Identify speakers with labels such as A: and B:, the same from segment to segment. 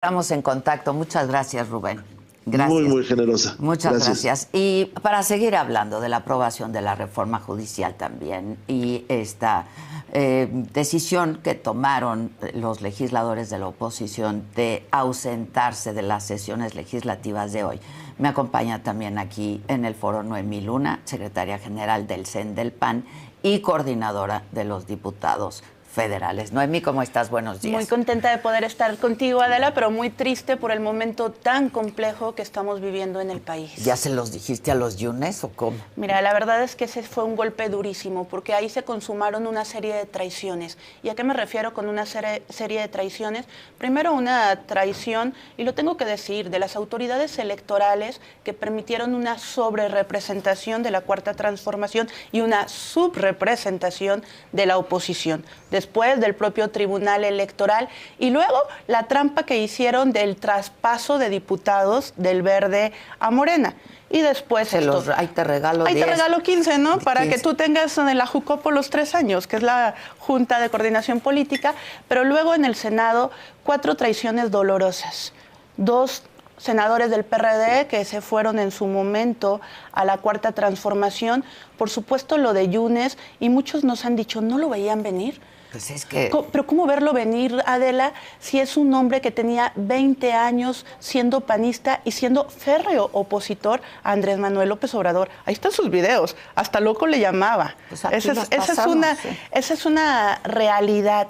A: Estamos en contacto. Muchas gracias, Rubén. Gracias.
B: Muy generosa.
A: Muchas gracias. Y para seguir hablando de la aprobación de la reforma judicial también y esta decisión que tomaron los legisladores de la oposición de ausentarse de las sesiones legislativas de hoy, me acompaña también aquí en el foro Noemí Luna, secretaria general del CEN del PAN y coordinadora de los diputados federales. Noemí, ¿cómo estás? Buenos días.
C: Muy contenta de poder estar contigo, Adela, pero muy triste por el momento tan complejo que estamos viviendo en el país.
A: ¿Ya se los dijiste a los Yunes o cómo?
C: Mira, la verdad es que ese fue un golpe durísimo, porque ahí se consumaron una serie de traiciones. ¿Y a qué me refiero con una serie de traiciones? Primero, una traición, y lo tengo que decir, de las autoridades electorales que permitieron una sobrerepresentación de la Cuarta Transformación y una subrepresentación de la oposición. Después del propio Tribunal Electoral, y luego la trampa que hicieron del traspaso de diputados del Verde a Morena. Y después
A: ahí te regalo 10.
C: Ahí te regalo 15, ¿no? 15. Para que tú tengas en la JUCOPO los 3 años, que es la Junta de Coordinación Política, pero luego en el Senado 4 traiciones dolorosas. 2 senadores del PRD que se fueron en su momento a la Cuarta Transformación. Por supuesto lo de Yunes, y muchos nos han dicho, ¿no lo veían venir?
A: Pues es que...
C: Pero ¿cómo verlo venir, Adela, si es un hombre que tenía 20 años siendo panista y siendo férreo opositor a Andrés Manuel López Obrador? Ahí están sus videos, hasta loco le llamaba.
A: Pues
C: esa es una realidad.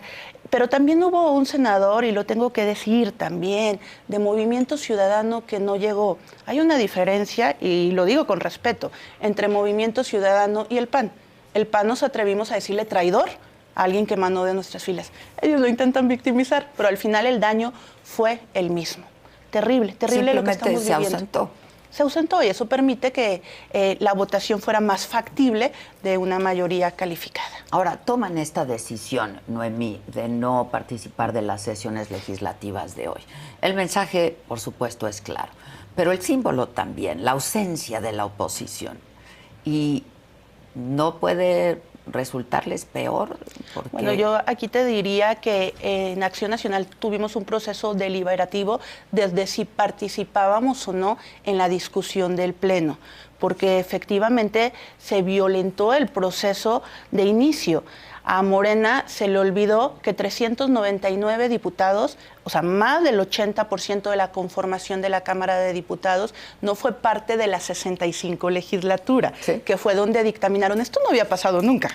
C: Pero también hubo un senador, y lo tengo que decir también, de Movimiento Ciudadano que no llegó. Hay una diferencia, y lo digo con respeto, entre Movimiento Ciudadano y el PAN. El PAN nos atrevimos a decirle traidor a alguien que emanó de nuestras filas. Ellos lo intentan victimizar, pero al final el daño fue el mismo. Terrible, terrible lo que estamos viviendo. Se ausentó y eso permite que la votación fuera más factible de una mayoría calificada.
A: Ahora, toman esta decisión, Noemí, de no participar de las sesiones legislativas de hoy. El mensaje, por supuesto, es claro, pero el símbolo también, la ausencia de la oposición. Y no puede resultarles peor. Porque...
C: Bueno, yo aquí te diría que en Acción Nacional tuvimos un proceso deliberativo desde si participábamos o no en la discusión del Pleno, porque efectivamente se violentó el proceso de inicio. A Morena se le olvidó que 399 diputados, o sea, más del 80% de la conformación de la Cámara de Diputados, no fue parte de la 65 legislatura, ¿sí? Que fue donde dictaminaron. Esto no había pasado nunca.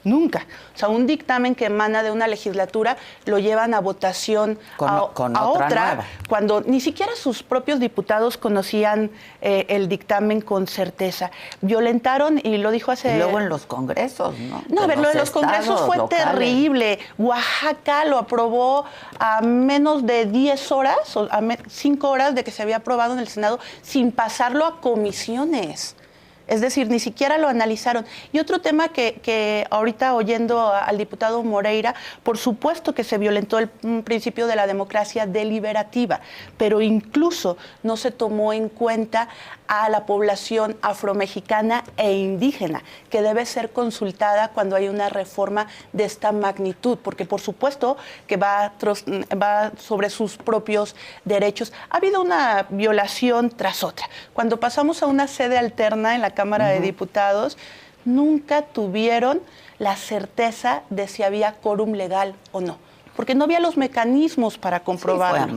C: Nunca. O sea, un dictamen que emana de una legislatura lo llevan a votación a otra cuando ni siquiera sus propios diputados conocían el dictamen con certeza. Violentaron, y lo dijo hace...
A: Y luego en los congresos, ¿no?
C: No, a ver, lo de los congresos fue terrible. Oaxaca lo aprobó a menos de 10 horas, o a 5 horas de que se había aprobado en el Senado, sin pasarlo a comisiones. Es decir, ni siquiera lo analizaron. Y otro tema que ahorita oyendo al diputado Moreira, por supuesto que se violentó el principio de la democracia deliberativa, pero incluso no se tomó en cuenta a la población afromexicana e indígena, que debe ser consultada cuando hay una reforma de esta magnitud, porque por supuesto que va sobre sus propios derechos. Ha habido una violación tras otra. Cuando pasamos a una sede alterna en la Cámara de Diputados, nunca tuvieron la certeza de si había quórum legal o no, porque no había los mecanismos para comprobarlo.
A: Sí,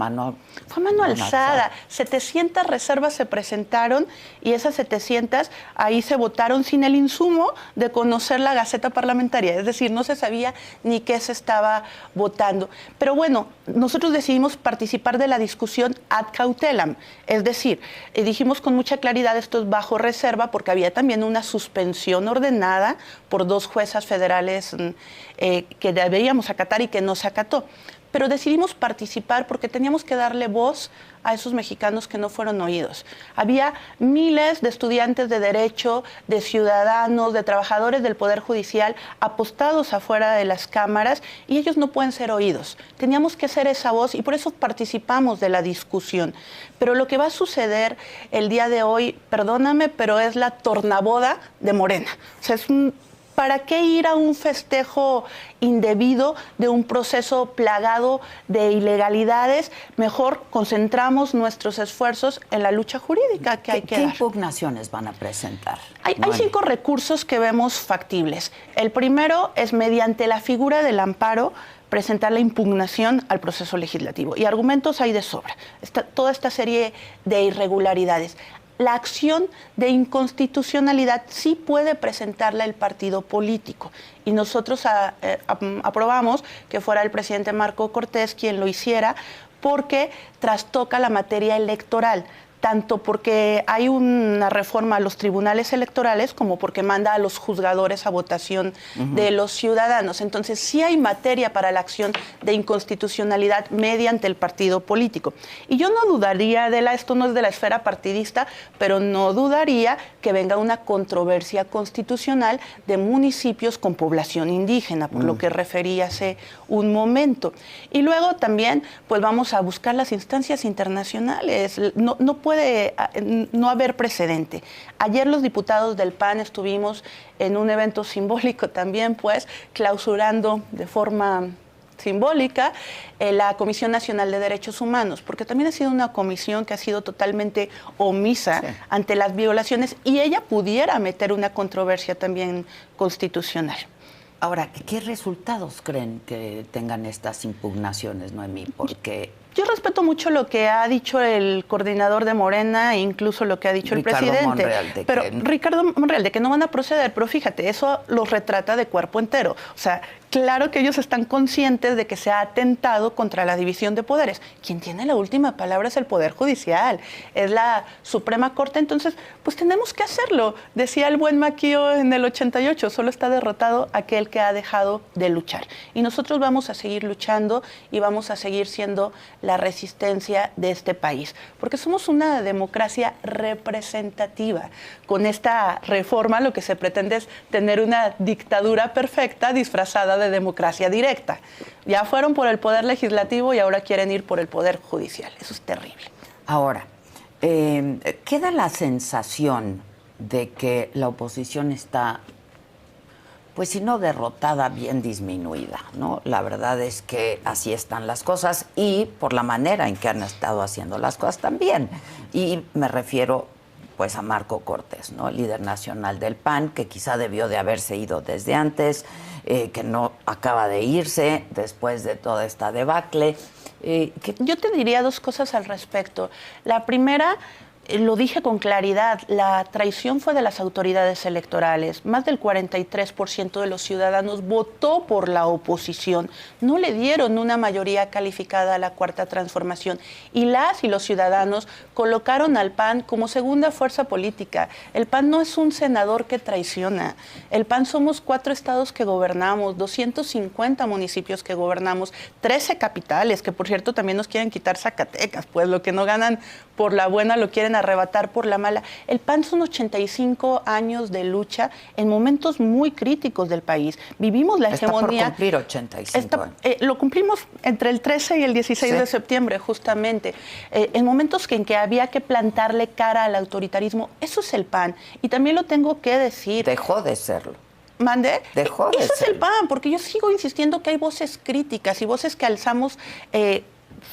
A: fue a mano
C: alzada. 700 reservas se presentaron, y esas 700 ahí se votaron sin el insumo de conocer la Gaceta Parlamentaria. Es decir, no se sabía ni qué se estaba votando. Pero bueno, nosotros decidimos participar de la discusión ad cautelam. Es decir, dijimos con mucha claridad, esto es bajo reserva, porque había también una suspensión ordenada por 2 juezas federales que debíamos acatar y que no se acató. Pero decidimos participar porque teníamos que darle voz a esos mexicanos que no fueron oídos. Había miles de estudiantes de Derecho, de ciudadanos, de trabajadores del Poder Judicial apostados afuera de las cámaras, y ellos no pueden ser oídos. Teníamos que ser esa voz, y por eso participamos de la discusión. Pero lo que va a suceder el día de hoy, perdóname, pero es la tornaboda de Morena. O sea, es un ¿para qué ir a un festejo indebido de un proceso plagado de ilegalidades? Mejor concentramos nuestros esfuerzos en la lucha jurídica que hay que
A: ¿Qué
C: dar.
A: impugnaciones van a presentar?
C: Hay 5 recursos que vemos factibles. El primero es mediante la figura del amparo presentar la impugnación al proceso legislativo. Y argumentos hay de sobra. Toda esta serie de irregularidades. La acción de inconstitucionalidad sí puede presentarla el partido político. Y nosotros aprobamos que fuera el presidente Marco Cortés quien lo hiciera, porque trastoca la materia electoral, tanto porque hay una reforma a los tribunales electorales como porque manda a los juzgadores a votación de los ciudadanos. Entonces, sí hay materia para la acción de inconstitucionalidad mediante el partido político. Y yo no dudaría esto no es de la esfera partidista, pero no dudaría que venga una controversia constitucional de municipios con población indígena, por lo que referí hace un momento. Y luego también, pues vamos a buscar las instancias internacionales. No puede no haber precedente. Ayer los diputados del PAN estuvimos en un evento simbólico también, pues, clausurando de forma simbólica la Comisión Nacional de Derechos Humanos, porque también ha sido una comisión que ha sido totalmente omisa ante las violaciones y ella pudiera meter una controversia también constitucional.
A: Ahora, ¿qué resultados creen que tengan estas impugnaciones, Noemí? Porque
C: yo respeto mucho lo que ha dicho el coordinador de Morena e incluso lo que ha dicho
A: Ricardo
C: el presidente. Ricardo Monreal, de que no van a proceder, pero fíjate, eso los retrata de cuerpo entero. O sea, claro que ellos están conscientes de que se ha atentado contra la división de poderes. Quien tiene la última palabra es el Poder Judicial, es la Suprema Corte, entonces, pues tenemos que hacerlo. Decía el buen Maquio en el 88, solo está derrotado aquel que ha dejado de luchar. Y nosotros vamos a seguir luchando y vamos a seguir siendo la resistencia de este país, porque somos una democracia representativa. Con esta reforma lo que se pretende es tener una dictadura perfecta disfrazada de democracia directa. Ya fueron por el poder legislativo y ahora quieren ir por el poder judicial. Eso es terrible.
A: Ahora, queda la sensación de que la oposición está, pues si no derrotada, bien disminuida, ¿no? La verdad es que así están las cosas y por la manera en que han estado haciendo las cosas también. Y me refiero pues a Marco Cortés, ¿no? El líder nacional del PAN, que quizá debió de haberse ido desde antes, que no acaba de irse después de toda esta debacle.
C: Yo te diría 2 cosas al respecto. La primera, lo dije con claridad, la traición fue de las autoridades electorales. Más del 43% de los ciudadanos votó por la oposición. No le dieron una mayoría calificada a la Cuarta Transformación. Y los ciudadanos colocaron al PAN como segunda fuerza política. El PAN no es un senador que traiciona. El PAN somos 4 estados que gobernamos, 250 municipios que gobernamos, 13 capitales, que por cierto también nos quieren quitar Zacatecas, pues lo que no ganan por la buena lo quieren arrebatar por la mala. El PAN son 85 años de lucha en momentos muy críticos del país. Vivimos la hegemonía.
A: Está por cumplir 85 años.
C: Lo cumplimos entre el 13 y el 16 de septiembre, justamente. En momentos en que había que plantarle cara al autoritarismo. Eso es el PAN. Y también lo tengo que decir.
A: Dejó de serlo.
C: ¿Mande?
A: Dejó de serlo.
C: Eso es el PAN, porque yo sigo insistiendo que hay voces críticas y voces que alzamos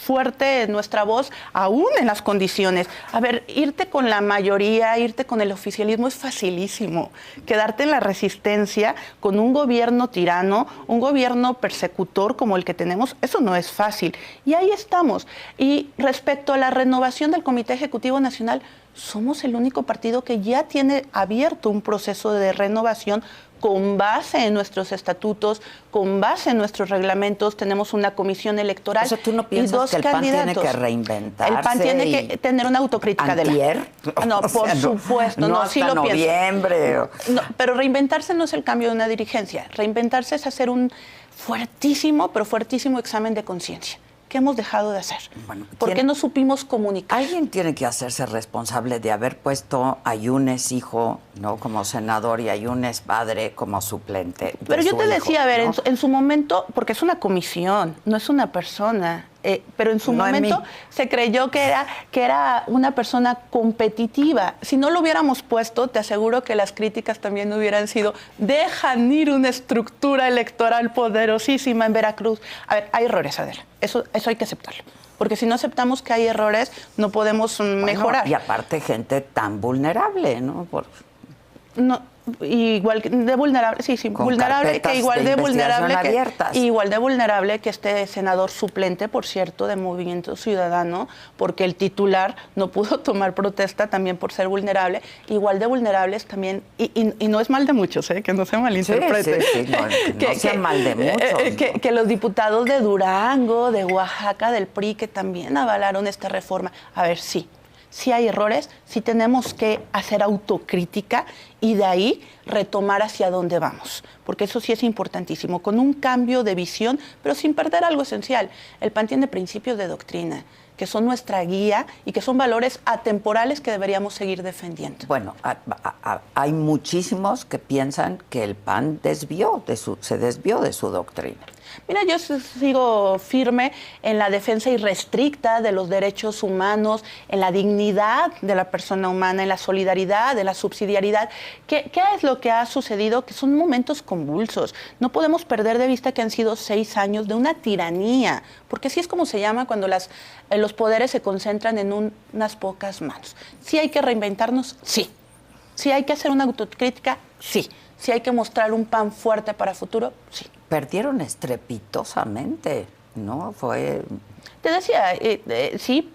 C: fuerte nuestra voz, aún en las condiciones. A ver, irte con la mayoría, irte con el oficialismo es facilísimo. Quedarte en la resistencia con un gobierno tirano, un gobierno persecutor como el que tenemos, eso no es fácil. Y ahí estamos. Y respecto a la renovación del Comité Ejecutivo Nacional, somos el único partido que ya tiene abierto un proceso de renovación con base en nuestros estatutos, con base en nuestros reglamentos. Tenemos una comisión electoral.
A: O sea, ¿tú no piensas que el PAN tiene que reinventarse?
C: El PAN tiene que tener una autocrítica de la... No, por supuesto.
A: No, sí lo
C: pienso. No, pero reinventarse no es el cambio de una dirigencia. Reinventarse es hacer un fuertísimo, pero fuertísimo examen de conciencia. ¿Qué hemos dejado de hacer? Bueno, ¿por qué no supimos comunicar?
A: Alguien tiene que hacerse responsable de haber puesto a Yunes hijo, ¿no?, como senador y a Yunes padre como suplente.
C: Pero yo te decía, a ver, ¿no? en su momento, porque es una comisión, no es una persona. pero en su momento se creyó que era una persona competitiva. Si no lo hubiéramos puesto, te aseguro que las críticas también hubieran sido: dejan ir una estructura electoral poderosísima en Veracruz. A ver, hay errores, Adela. Eso hay que aceptarlo. Porque si no aceptamos que hay errores, no podemos mejorar.
A: Y aparte, gente tan vulnerable, ¿no?
C: No, igual de vulnerable, sí, vulnerable, que igual de vulnerable que este senador suplente, por cierto, de Movimiento Ciudadano, porque el titular no pudo tomar protesta también por ser vulnerable. Igual de vulnerables también, y no es mal de muchos, que no se malinterprete.
A: Sí, no sea mal de muchos.
C: Que los diputados de Durango, de Oaxaca, del PRI, que también avalaron esta reforma. A ver, sí hay errores, sí tenemos que hacer autocrítica y de ahí retomar hacia dónde vamos, porque eso sí es importantísimo, con un cambio de visión, pero sin perder algo esencial. El PAN tiene principios de doctrina, que son nuestra guía y que son valores atemporales que deberíamos seguir defendiendo.
A: Bueno, hay muchísimos que piensan que el PAN se desvió de su doctrina.
C: Mira, yo sigo firme en la defensa irrestricta de los derechos humanos, en la dignidad de la persona humana, en la solidaridad, en la subsidiariedad. ¿Qué es lo que ha sucedido? Que son momentos convulsos. No podemos perder de vista que han sido 6 años de una tiranía, porque así es como se llama cuando los poderes se concentran en unas pocas manos. ¿Sí hay que reinventarnos? Sí. ¿Sí hay que hacer una autocrítica? Sí. ¿Sí hay que mostrar un PAN fuerte para futuro? Sí.
A: Perdieron estrepitosamente, ¿no?
C: Te decía, sí.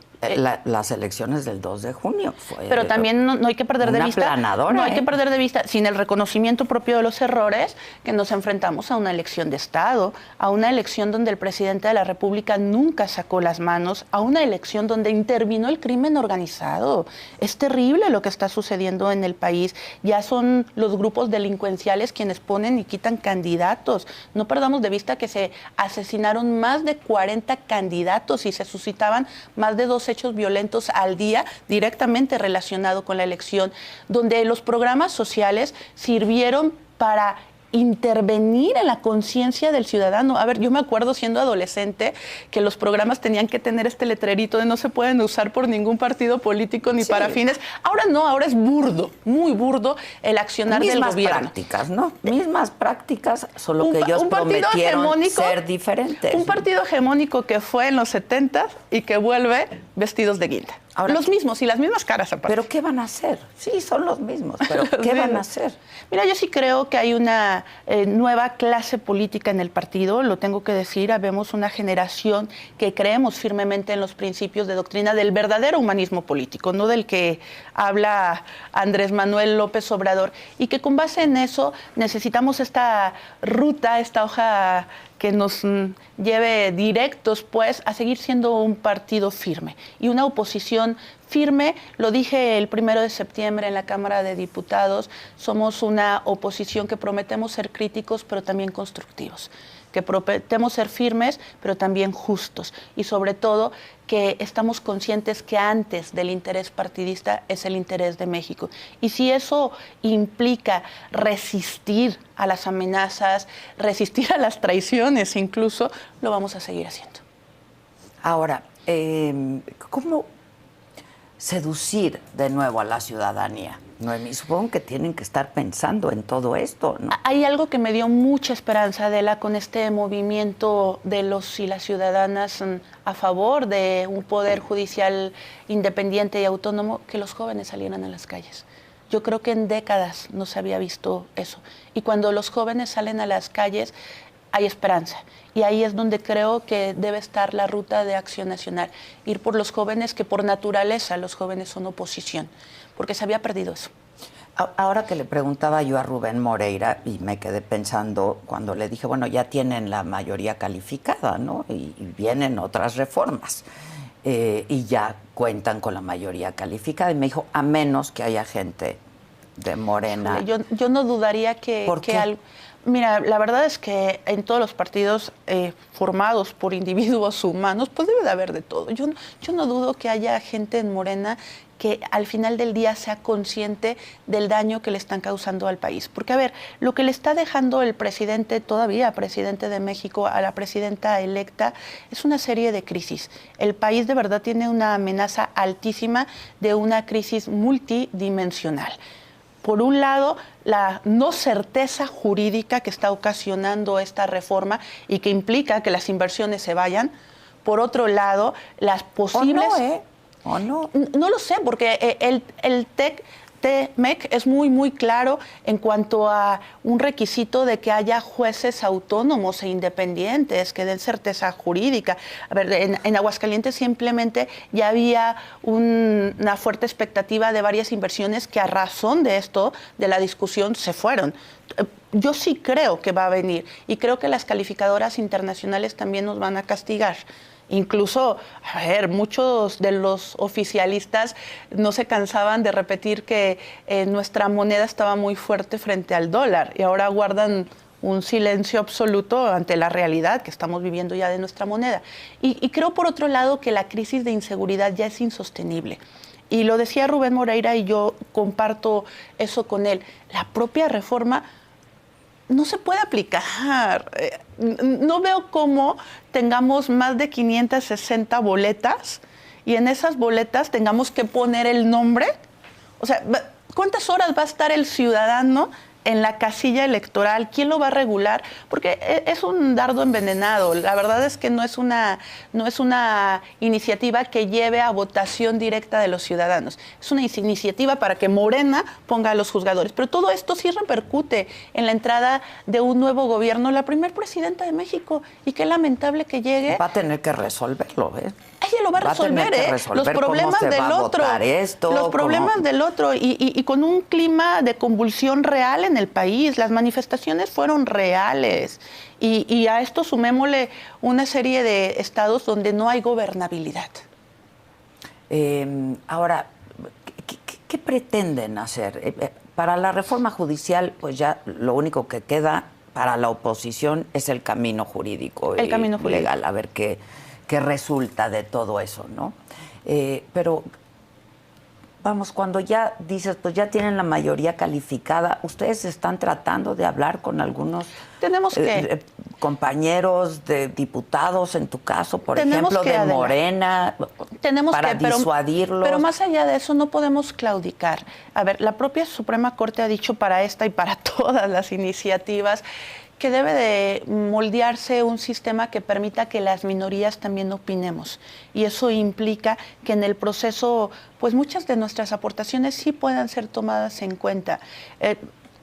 A: Las elecciones del 2 de junio.
C: Pero también no hay que perder de vista.
A: No
C: hay que perder de vista, sin el reconocimiento propio de los errores, que nos enfrentamos a una elección de Estado, a una elección donde el presidente de la República nunca sacó las manos, a una elección donde intervino el crimen organizado. Es terrible lo que está sucediendo en el país. Ya son los grupos delincuenciales quienes ponen y quitan candidatos. No perdamos de vista que se asesinaron más de 40 candidatos y se suscitaban más de 2 hechos violentos al día directamente relacionado con la elección, donde los programas sociales sirvieron para intervenir en la conciencia del ciudadano. A ver, yo me acuerdo siendo adolescente que los programas tenían que tener este letrerito de no se pueden usar por ningún partido político ni para fines. Ahora no, ahora es burdo, muy burdo el accionar del gobierno.
A: Mismas prácticas, ¿no? Mismas prácticas, solo que ellos prometieron ser diferentes.
C: Un partido hegemónico que fue en los 70 y que vuelve vestidos de guinda. Ahora, los mismos y las mismas caras aparte.
A: ¿Pero qué van a hacer? Sí, son los mismos, pero ¿qué van a hacer?
C: Mira, yo sí creo que hay una nueva clase política en el partido, lo tengo que decir. Habemos una generación que creemos firmemente en los principios de doctrina del verdadero humanismo político, no del que habla Andrés Manuel López Obrador, y que con base en eso necesitamos esta ruta, esta hoja que nos lleve directos, pues, a seguir siendo un partido firme y una oposición firme. Lo dije el 1 de septiembre en la Cámara de Diputados, somos una oposición que prometemos ser críticos, pero también constructivos, que prometemos ser firmes, pero también justos, y sobre todo que estamos conscientes que antes del interés partidista es el interés de México. Y si eso implica resistir a las amenazas, resistir a las traiciones incluso, lo vamos a seguir haciendo.
A: Ahora, ¿cómo seducir de nuevo a la ciudadanía? Noemí, supongo que tienen que estar pensando en todo esto, ¿no?
C: Hay algo que me dio mucha esperanza, Adela, con este movimiento de los y las ciudadanas a favor de un poder judicial independiente y autónomo, que los jóvenes salieran a las calles. Yo creo que en décadas no se había visto eso. Y cuando los jóvenes salen a las calles, hay esperanza. Y ahí es donde creo que debe estar la ruta de acción nacional. Ir por los jóvenes, que por naturaleza los jóvenes son oposición, porque se había perdido eso.
A: Ahora que le preguntaba yo a Rubén Moreira, y me quedé pensando cuando le dije, bueno, ya tienen la mayoría calificada, ¿no? Y vienen otras reformas. Y ya cuentan con la mayoría calificada. Y me dijo, a menos que haya gente de Morena.
C: Yo no dudaría que...
A: ¿Por qué?
C: Mira, la verdad es que en todos los partidos formados por individuos humanos, pues debe de haber de todo. Yo no dudo que haya gente en Morena que al final del día sea consciente del daño que le están causando al país. Porque, a ver, lo que le está dejando el presidente, todavía presidente de México, a la presidenta electa, es una serie de crisis. El país de verdad tiene una amenaza altísima de una crisis multidimensional. Por un lado, la no certeza jurídica que está ocasionando esta reforma y que implica que las inversiones se vayan. Por otro lado, las posibles...
A: ¿O no?
C: No lo sé, porque el TEMEC es muy claro en cuanto a un requisito de que haya jueces autónomos e independientes que den certeza jurídica. A ver, en Aguascalientes simplemente ya había una fuerte expectativa de varias inversiones que a razón de esto, de la discusión, se fueron. Yo sí creo que va a venir y creo que las calificadoras internacionales también nos van a castigar. Incluso, a ver, muchos de los oficialistas no se cansaban de repetir que nuestra moneda estaba muy fuerte frente al dólar y ahora guardan un silencio absoluto ante la realidad que estamos viviendo ya de nuestra moneda. Y creo, por otro lado, que la crisis de inseguridad ya es insostenible. Y lo decía Rubén Moreira y yo comparto eso con él. La propia reforma no se puede aplicar. No veo cómo tengamos más de 560 boletas y en esas boletas tengamos que poner el nombre. O sea, ¿cuántas horas va a estar el ciudadano en la casilla electoral? ¿Quién lo va a regular? Porque es un dardo envenenado. La verdad es que no es una iniciativa que lleve a votación directa de los ciudadanos. Es una iniciativa para que Morena ponga a los juzgadores. Pero todo esto sí repercute en la entrada de un nuevo gobierno, la primer presidenta de México. Y qué lamentable que llegue.
A: Va a tener que resolverlo, ¿eh?
C: Ella lo va a resolver, los problemas del otro. Los problemas del otro. Y con un clima de convulsión real en el país. Las manifestaciones fueron reales. Y a esto sumémosle una serie de estados donde no hay gobernabilidad.
A: Ahora, ¿qué pretenden hacer? Para la reforma judicial, pues ya lo único que queda para la oposición es el camino jurídico.
C: El camino jurídico.
A: Legal, a ver qué resulta de todo eso, ¿no? Pero, vamos, cuando ya dices, pues ya tienen la mayoría calificada, ¿ustedes están tratando de hablar con algunos compañeros de diputados, en tu caso, por ejemplo, de Morena, para disuadirlos?
C: Pero más allá de eso, no podemos claudicar. A ver, la propia Suprema Corte ha dicho para esta y para todas las iniciativas que debe de moldearse un sistema que permita que las minorías también opinemos. Y eso implica que en el proceso, pues muchas de nuestras aportaciones sí puedan ser tomadas en cuenta.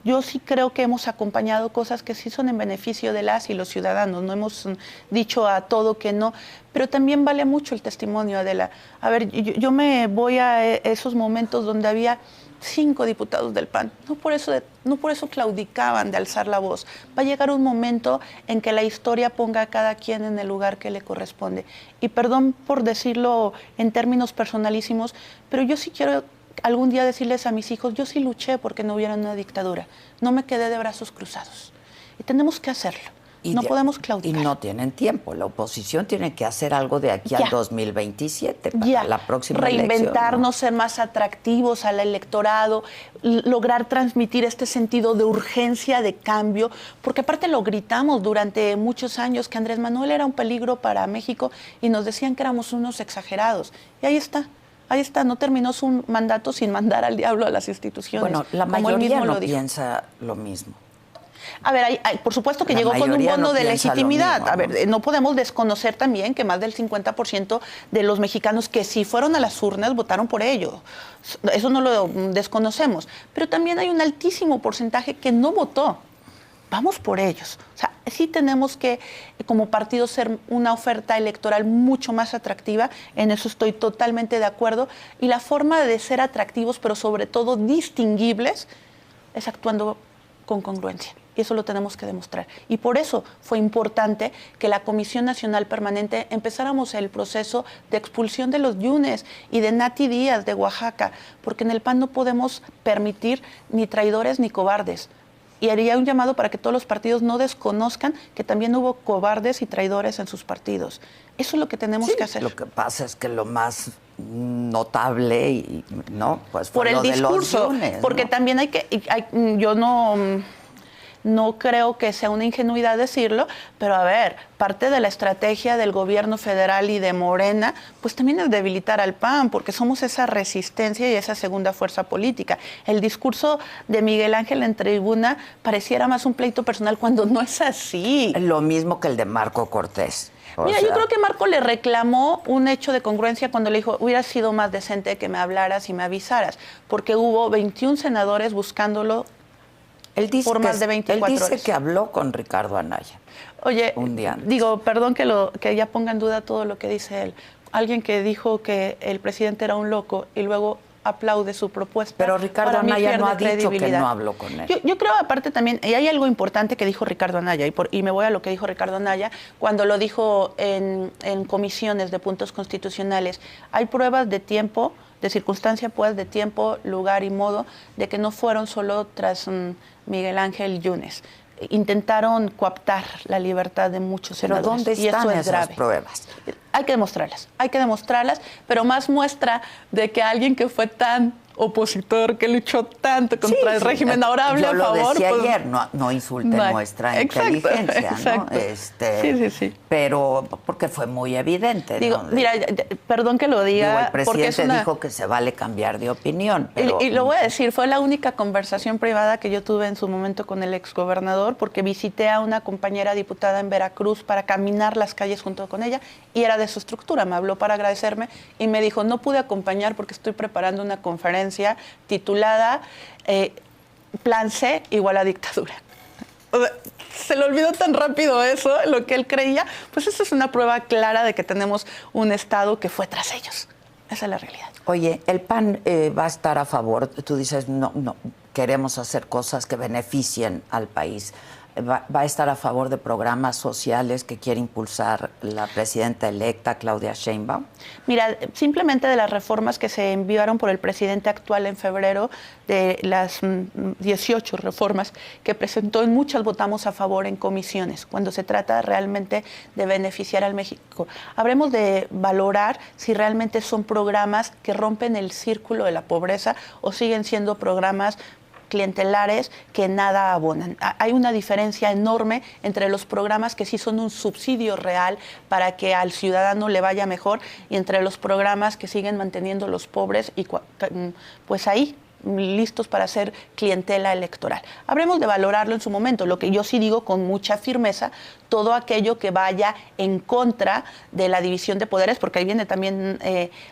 C: Yo sí creo que hemos acompañado cosas que sí son en beneficio de las y los ciudadanos. No hemos dicho a todo que no, pero también vale mucho el testimonio, Adela. A ver, yo me voy a esos momentos donde había 5 diputados del PAN. No por eso claudicaban de alzar la voz. Va a llegar un momento en que la historia ponga a cada quien en el lugar que le corresponde. Y perdón por decirlo en términos personalísimos, pero yo sí quiero algún día decirles a mis hijos, yo sí luché porque no hubiera una dictadura. No me quedé de brazos cruzados. Y tenemos que hacerlo. No podemos claudicar.
A: Y no tienen tiempo. La oposición tiene que hacer algo de aquí al 2027, para la próxima
C: reinventarnos,
A: elección, ¿no?
C: Ser más atractivos al electorado, lograr transmitir este sentido de urgencia, de cambio, porque aparte lo gritamos durante muchos años que Andrés Manuel era un peligro para México y nos decían que éramos unos exagerados. Y ahí está, no terminó su mandato sin mandar al diablo a las instituciones.
A: Bueno, la mayoría no piensa lo mismo.
C: A ver, por supuesto que llegó con un bono de legitimidad. Mismo, ¿no? A ver, no podemos desconocer también que más del 50% de los mexicanos que sí fueron a las urnas votaron por ello. Eso no lo desconocemos. Pero también hay un altísimo porcentaje que no votó. Vamos por ellos. O sea, sí tenemos que, como partido, ser una oferta electoral mucho más atractiva. En eso estoy totalmente de acuerdo. Y la forma de ser atractivos, pero sobre todo distinguibles, es actuando con congruencia. y eso lo tenemos que demostrar. Y por eso fue importante que la Comisión Nacional Permanente empezáramos el proceso de expulsión de los Yunes y de Nati Díaz de Oaxaca, porque en el PAN no podemos permitir ni traidores ni cobardes. Y haría un llamado para que todos los partidos no desconozcan que también hubo cobardes y traidores en sus partidos. Eso es lo que tenemos que hacer.
A: Lo que pasa es que lo más notable, ¿no? Pues fue
C: por el
A: lo
C: discurso,
A: de los Yunes,
C: porque
A: ¿no?
C: también yo no creo que sea una ingenuidad decirlo, pero a ver, parte de la estrategia del gobierno federal y de Morena, pues también es debilitar al PAN, porque somos esa resistencia y esa segunda fuerza política. El discurso de Miguel Ángel en tribuna pareciera más un pleito personal cuando no es así.
A: Lo mismo que el de Marco Cortés.
C: Mira, yo creo que Marco le reclamó un hecho de congruencia cuando le dijo, hubiera sido más decente que me hablaras y me avisaras, porque hubo 21 senadores buscándolo.
A: Él dice
C: por más de 24
A: él dice
C: horas.
A: que habló con Ricardo Anaya.
C: Oye,
A: un día antes.
C: Digo, perdón que ya ponga en duda todo lo que dice él. Alguien que dijo que el presidente era un loco y luego aplaude su propuesta.
A: Pero Ricardo Anaya no ha dicho que no habló con él.
C: Yo creo, aparte también, y hay algo importante que dijo Ricardo Anaya, y me voy a lo que dijo Ricardo Anaya, cuando lo dijo en comisiones de puntos constitucionales. Hay pruebas de tiempo, de circunstancia, pues, de tiempo, lugar y modo, de que no fueron solo tras Miguel Ángel Yunes. Intentaron coaptar la libertad de muchos senadores.
A: ¿Pero dónde están esas pruebas?
C: Hay que demostrarlas, pero más muestra de que alguien que fue tan opositor, que luchó tanto contra el régimen, ahora hable a favor.
A: Yo lo decía
C: pues,
A: ayer, no insulten nuestra inteligencia,
C: exacto.
A: ¿no?
C: Sí.
A: Pero porque fue muy evidente.
C: Digo,
A: ¿no?
C: mira, perdón que lo diga.
A: El presidente dijo que se vale cambiar de opinión. Pero...
C: Y lo voy a decir, fue la única conversación privada que yo tuve en su momento con el exgobernador, porque visité a una compañera diputada en Veracruz para caminar las calles junto con ella, y era de su estructura. Me habló para agradecerme y me dijo, no pude acompañar porque estoy preparando una conferencia titulada Plan C igual a dictadura. O sea, se le olvidó tan rápido eso, lo que él creía. Pues eso es una prueba clara de que tenemos un Estado que fue tras ellos. Esa es la realidad.
A: Oye, el PAN va a estar a favor, tú dices, no, queremos hacer cosas que beneficien al país. Va a estar a favor de programas sociales que quiere impulsar la presidenta electa, Claudia Sheinbaum.
C: Mira, simplemente de las reformas que se enviaron por el presidente actual en febrero, de las 18 reformas que presentó, en muchas votamos a favor en comisiones, cuando se trata realmente de beneficiar al México. Habremos de valorar si realmente son programas que rompen el círculo de la pobreza o siguen siendo programas clientelares que nada abonan. Hay una diferencia enorme entre los programas que sí son un subsidio real para que al ciudadano le vaya mejor y entre los programas que siguen manteniendo los pobres y pues ahí listos para hacer clientela electoral. Habremos de valorarlo en su momento. Lo que yo sí digo con mucha firmeza, todo aquello que vaya en contra de la división de poderes, porque ahí viene también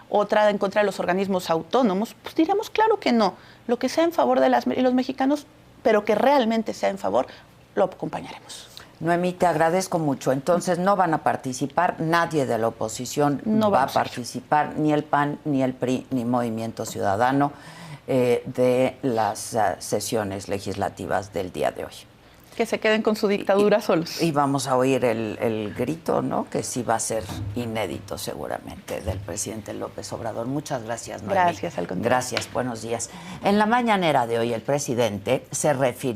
C: otra en contra de los organismos autónomos, pues diremos claro que no. Lo que sea en favor de los mexicanos, pero que realmente sea en favor, lo acompañaremos.
A: Noemí, te agradezco mucho. Entonces no van a participar, nadie de la oposición no va a participar, ni el PAN, ni el PRI, ni Movimiento Ciudadano, de las sesiones legislativas del día de hoy.
C: Que se queden con su dictadura solos.
A: Y vamos a oír el grito, ¿no? Que sí va a ser inédito seguramente, del presidente López Obrador. Muchas gracias, Noemí.
C: Gracias, al contrario.
A: Gracias, buenos días. En la mañanera de hoy el presidente se refirió